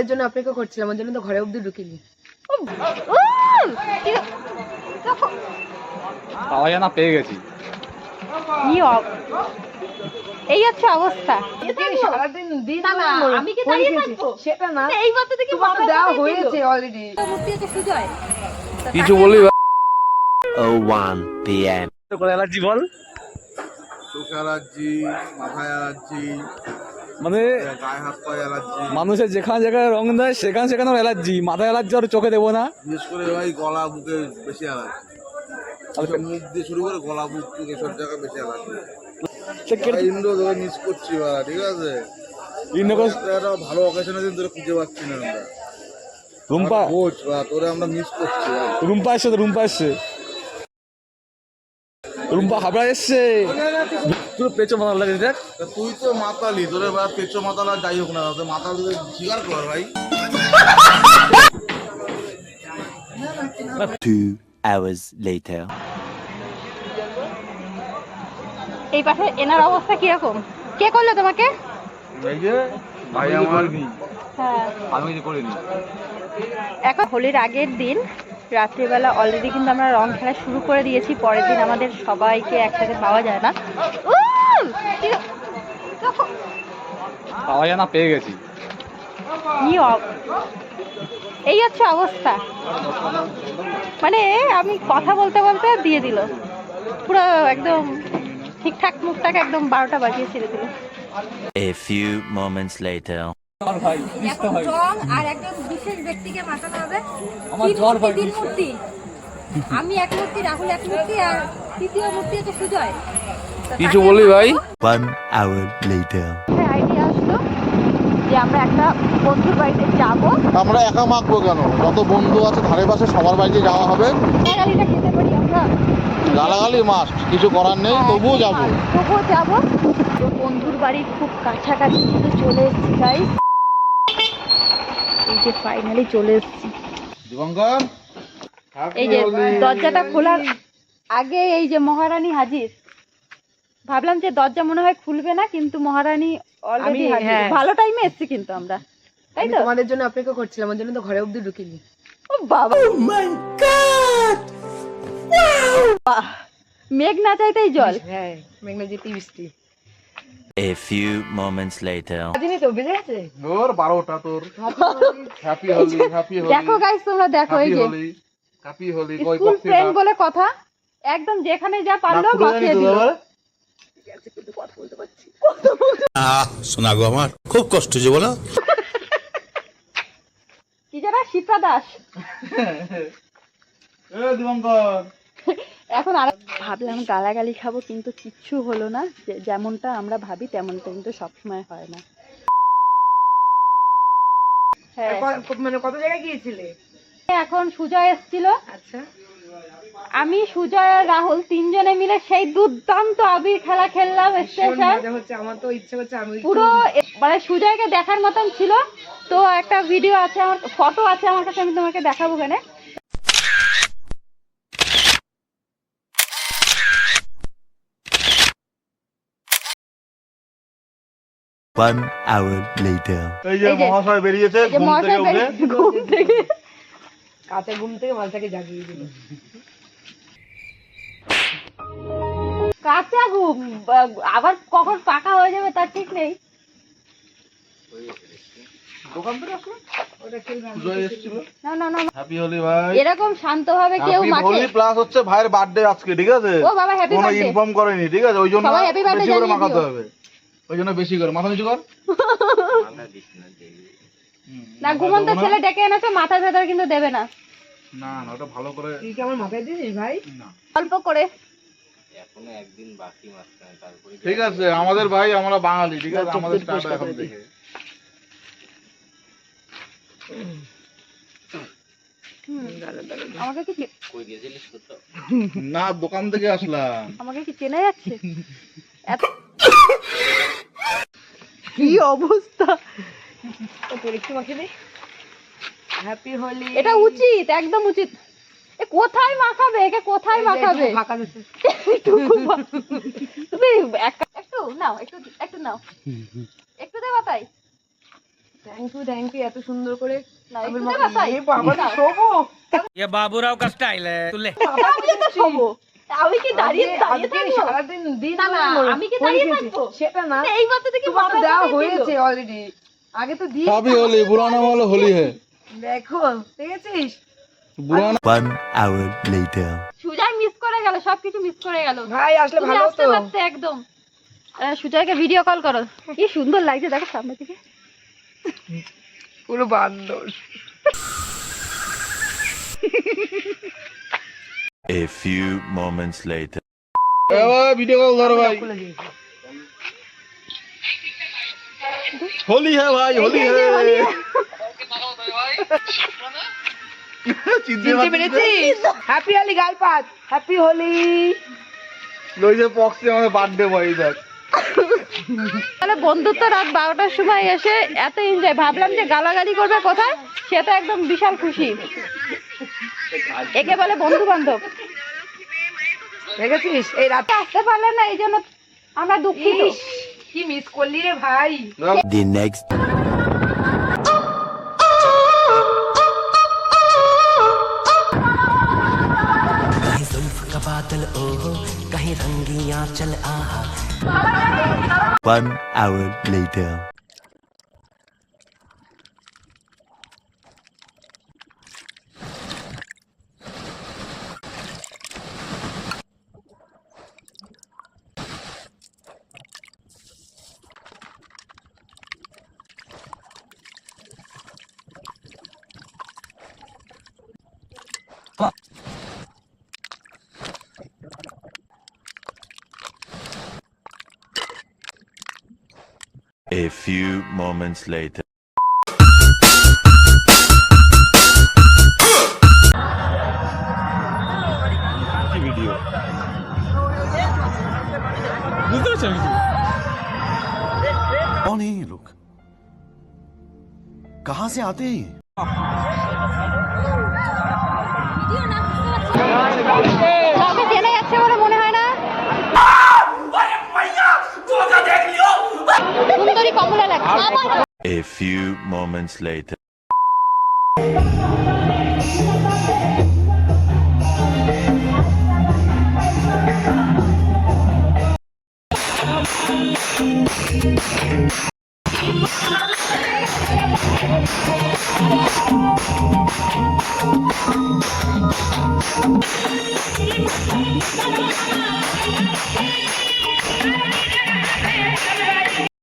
এর জন্য অপেক্ষা করছিলাম, ওর জন্য তো ঘরে অবধি ঢুকিনি। পাওয়া যায় না, পেয়ে গেছি। এই হচ্ছে অবস্থা। সারাদিন দিন আমি কি দাঁড়িয়ে থাকবো? সেটা না, এই মাত্র থেকে তোমার তো দেওয়া হয়েছে অলরেডি। কিছু বলি 01 PM করে অ্যালার্জি বল। চোখে অ্যালার্জি, মাথায় অ্যালার্জি, মানে গায়ে হাত পায়ে অ্যালার্জি, মানুষের যেখানে যেখানে রং দেয় সেখানে সেখানে অ্যালার্জি। মাথায় অ্যালার্জি আর চোখে দেবো না। বিশেষ করে ভাই গলা বুকে বেশি অ্যালার্জি। মুখ দিয়ে শুরু করে গলা বুক চোখ এসব জায়গায় বেশি অ্যালার্জি। ইন্দ্র ধরে মিস করছি বা ঠিক আছে, একটা ভালো অকেশনের দিন ধরে খুঁজে পাচ্ছি না আমরা। রুম্পা কোচ বা তোরে আমরা মিস করছি। রুম্পা এসছে তো, রুম্পা এসছে, রুম্পা হাবড়া এসছে। পুরো পেছন মাথা লাগে দেখ। তুই তো মাতালি, তোরে বা পেছো মাতালা যাই হোক না, মাতাল স্বীকার কর ভাই। 2 hours later এই পাশে এনার অবস্থা কিরকম? কে করলো তোমাকে? এই যে ভাই আমার হ্যাঁ, আমি কিছু করিনি। এখন হোলির আগের দিন রাত্রিবেলা অলরেডি কিন্তু আমরা রং খেলা শুরু করে দিয়েছি। পরের দিন আমাদের সবাইকে একসাথে পাওয়া যায় না। পাওয়া যায় না, পেয়ে গেছি। এই হচ্ছে অবস্থা। মানে আমি কথা বলতে বলতে দিয়ে দিল পুরো একদম ঠিকঠাক, মুখটাকে একদম 12টা বাজিয়ে ছেড়ে দিল। a few moments later এখন রং আর একজন বিশেষ ব্যক্তিকে মাখানো হবে। আমার জ্বর ভাই। তিন মূর্তি, আমি এক মূর্তি, রাহুল এক মূর্তি, আর তৃতীয় মূর্তি হচ্ছে সুজয়। কিছু বলি ভাই 1 hour later আইডিয়া আসলো যে আমরা একটা বন্ধুর বাড়িতে যাবো। আমরা একা মাখবো কেন, যত বন্ধু আছে ধারে পাশে সবার বাড়িতে যাওয়া হবে। গালিটা খেতে পারি আমরা, গালাগালি মাস্ট, কিছু করার নেই, তবুও যাবো। তবুও যাবো। তো বন্ধুর বাড়ি খুব কাছাকাছি কিন্তু চলে এসেছি গাইস। এই যে ফাইনালি চলে এসেছি। দিবঙ্কর, এই যে দরজাটা খোলার আগে এই যে মহারানী হাজির। ভাবলাম যে দরজা মনে হয় খুলবে না, কিন্তু মহারানী অলরেডি হাজির। হ্যাঁ। ভালো টাইমে এসেছি কিন্তু আমরা, তাই আমি তো? তোমাদের জন্য অপেক্ষা করছিলাম, ওর জন্য তো ঘরে অবধি ঢুকিনি। ও বাবা, ও মাই গড, বাহ, মেঘ না চাইতেই জল। হ্যাঁ, মেঘনা যেতে বৃষ্টি। a few moments later জানি তো বেজে গেছে ওর 12টা তোর। Happy Holi, happy Holi. দেখো গাইস, তোমরা দেখো, এই যে হ্যাপি হোলি, কই স্কুল করতে ফ্রেন্ড বলে কথা, একদম যেখানে যা পারলো মাখিয়ে দিল। শোনা গো, আমার খুব কষ্ট যে বলো। কি জানা, শিপ্রা দাস। এ দিবঙ্কর, এখন আর ভাবলাম গালাগালি খাবো, কিন্তু কিচ্ছু হলো না। যেমনটা আমরা ভাবি তেমনটা কিন্তু সবসময় হয় না। হ্যাঁ, মানে কত জায়গায় গিয়েছিলে? এখন সুজয় এসেছিল, আচ্ছা, আমি সুজয় আর রাহুল তিনজনে মিলে সেই দুর্দান্ত আবির খেলা খেললাম স্টেশন। মজা হচ্ছে, আমার তো ইচ্ছে করছে আমি পুরো মানে সুজয়কে দেখার মতন ছিল। তো একটা ভিডিও আছে, আমার ফটো আছে আমার কাছে, আমি তোমাকে দেখাবো কেন। one hour later এই যে মহাশয় বেরিয়েছে এই যে ঘুম থেকে মহাশয় উঠে। ঘুম থেকে কাঁচা ঘুম থেকে মালটাকে জাগিয়ে দিল। কাঁচা ঘুম, আবার কখন পাকা হয়ে যাবে তার ঠিক নেই। দোকান থেকে আসলো, ওটা খেলবে। সুজয় এসেছিল। না না না, হ্যাপি হোলি ভাই। এরকম শান্ত ভাবে কেউ হ্যাপি মাখে? হোলি প্লাস হচ্ছে ভাইয়ের বার্থডে আজকে, ঠিক আছে? ও বাবা, হ্যাপি কোনো বার্থডে। ইনফর্ম করেনি, ঠিক আছে? ওই জন্য সবাই happy birthday বেশি করে জানিয়ে মাখাতে দিও। হবে, ওই জন্য বেশি করে মাথা নিচু কর। না, ঘুমন্ত ছেলে ডেকে এনেছো, মাথার ভেতর কিন্তু দেবে না। না না, ওটা ভালো করে। তুই কি আমার মাথায় দিয়েছিস ভাই? না, অল্প করে। ঠিক আছে, আমাদের ভাই, আমরা বাঙালি, ঠিক আছে? আমাদের স্টার্ট এখন থেকে। আমাকে কি না, দোকান থেকে আসলাম। আমাকে কি চেনা যাচ্ছে? কি অবস্থা! তোর একটু মাখিয়ে দে। হ্যাপি হোলি। এটা উচিত, একদম উচিত। এ কোথায় মাখাবে, একে কোথায় মাখাবে? ফাঁকা দিচ্ছে। তুমি একটু নাও, একটু একটু নাও, একটু দেবা তাই। থ্যাংক ইউ এত সুন্দর করে না, আবির একটু মাখা- দেবা তাই? এ বাবা তো শোবো ये बाबूराव का स्टाइल है तुले আমিও তো শোবো। আমি কি দাঁড়িয়ে দাঁড়িয়ে আজকে থাকবো? সারাদিন দিন না, না, ধরে আমি কি করে দাঁড়িয়ে খেয়েছি। থাকবো? সেটা না না, এই মাত্র থেকে তোমার তো মাথা দেওয়া দিয়ে হয়েছে দিল। অলরেডি আগে তো দিয়ে সবই হোলি পুরানো মাল হোলি হে দেখো দেখেছিস পুরানো 1 hour later. সুজয় মিস করে গেল, সবকিছু মিস করে গেল। ভাই আসলে তুমি ভালো আসতে তো পারতে একদম। সুজয়কে ভিডিও কল করো। কি সুন্দর লাগছে দেখো সামনে থেকে। পুরো বান্দর A few moments later. Video call ধরো ভাই খুলে দিয়েছি হোলি হে ভাই হোলি হে চিনতে চিনতে পেরেছিস হ্যাপি হোলি গালপাত হ্যাপি হোলি ওই যে পক্সে আমাদের বার্থডে বয় দেখ তাহলে বন্ধুত্ব রাত 12টার সময় এসে এত এনজয়, ভাবলাম যে গালাগালি করবে কোথায়, সে তো একদম বিশাল খুশি। একে বলে বন্ধু বান্ধব। দেখেছিস এই রাতে আসতে পারলে না, এই জন্য আমরা দুঃখিত। ইস, কি মিস করলি রে ভাই The next. कहीं जुल्फ का बादल ओहो कहीं रंगियां चल आहा 1 hour later. A few moments later. বুঝতে পারছি আমি কিছু। कौन है ये लोग कहाँ से आते हैं ये? কাউকে চেনা যাচ্ছে বলে মনে হয় না। সুন্দরী কমলা লাগছে। A few moments later.